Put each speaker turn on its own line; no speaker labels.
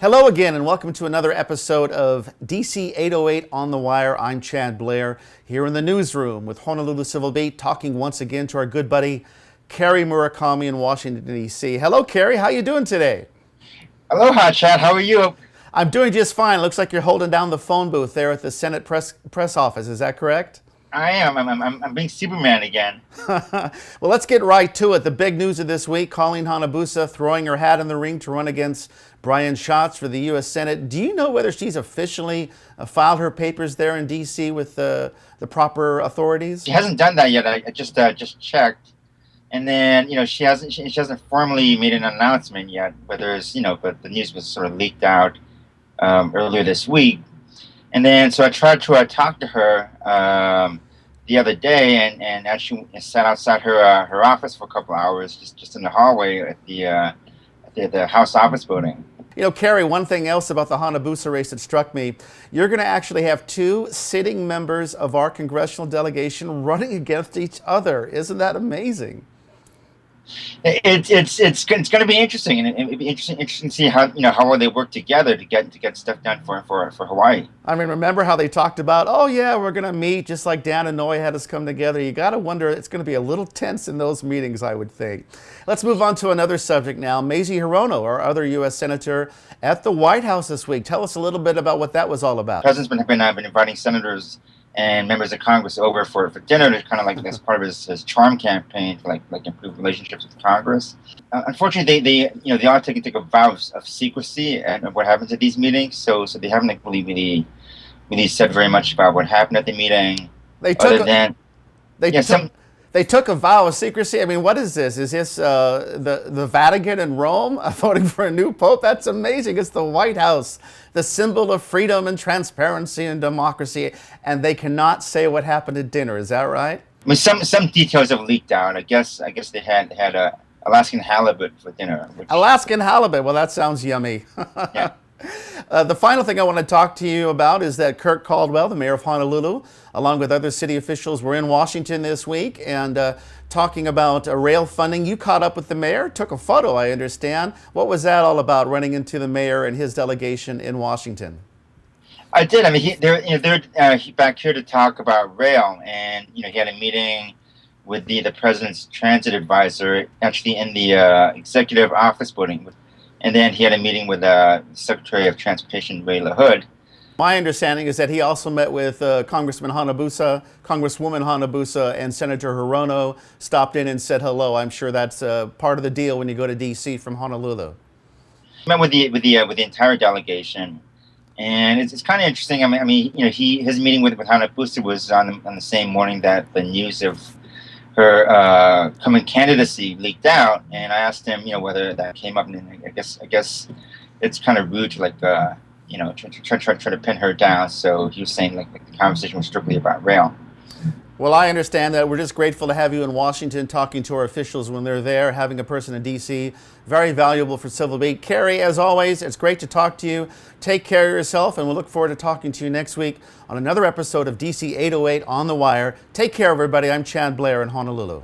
Hello again and welcome to another episode of DC808 on the Wire. I'm Chad Blair here in the newsroom with Honolulu Civil Beat, talking once again to our good buddy Kery Murakami in Washington, D.C. Hello, Kery. How you doing today?
Aloha, Chad. How are you?
I'm doing just fine. Looks like you're holding down the phone booth there at the Senate press office. Is that correct?
I am. I'm being Superman again.
Well, let's get right to it. The big news of this week, Colleen Hanabusa throwing her hat in the ring to run against Brian Schatz for the U.S. Senate. Do you know whether she's officially filed her papers there in D.C. with the proper authorities?
She hasn't done that yet. I just checked, and then she hasn't formally made an announcement yet. But but the news was sort of leaked out earlier this week. And then, so I tried to talk to her the other day, and actually sat outside her office for a couple of hours, just in the hallway at the House office building.
You know, Kery, one thing else about the Hanabusa race that struck me, you're going to actually have two sitting members of our congressional delegation running against each other. Isn't that amazing?
It's going to be interesting, and it'd be interesting to see how well they work together to get stuff done for Hawaii.
I mean, remember how they talked about, oh yeah, we're going to meet just like Dan and Noi had us come together. You got to wonder, it's going to be a little tense in those meetings, I would think. Let's move on to another subject now. Mazie Hirono, our other U.S. Senator, at the White House this week. Tell us a little bit about what that was all about.
The president's been inviting senators and members of Congress over for dinner to kind of like as part of his charm campaign to like improve relationships with Congress. Unfortunately, they all take a vow of secrecy and what happens at these meetings. So they haven't really said very much about what happened at the meeting.
They took a vow of secrecy. I mean, what is this? Is this the Vatican in Rome voting for a new pope? That's amazing. It's the White House, the symbol of freedom and transparency and democracy, and they cannot say what happened at dinner. Is that right?
I mean, some details have leaked out. I guess they had Alaskan halibut for dinner.
Alaskan halibut. Well, that sounds yummy.
Yeah.
The final thing I want to talk to you about is that Kirk Caldwell, the mayor of Honolulu, along with other city officials, were in Washington this week and talking about rail funding. You caught up with the mayor, took a photo, I understand. What was that all about, running into the mayor and his delegation in Washington?
I did. I mean, they're back here to talk about rail, and he had a meeting with the president's transit advisor, actually in the executive office building. And then he had a meeting with Secretary of Transportation, Ray LaHood.
My understanding is that he also met with Congresswoman Hanabusa, and Senator Hirono stopped in and said hello. I'm sure that's part of the deal when you go to D.C. from Honolulu.
Met with the entire delegation, and it's kind of interesting. I mean, his meeting with Hanabusa was on the same morning that the news of her coming candidacy leaked out, and I asked him, whether that came up, and I guess it's kind of rude to try to pin her down. So he was saying like the conversation was strictly about rail.
Well, I understand that. We're just grateful to have you in Washington talking to our officials when they're there, having a person in D.C. Very valuable for Civil Beat. Kery, as always, it's great to talk to you. Take care of yourself, and we'll look forward to talking to you next week on another episode of DC 808 on the Wire. Take care, everybody. I'm Chad Blair in Honolulu.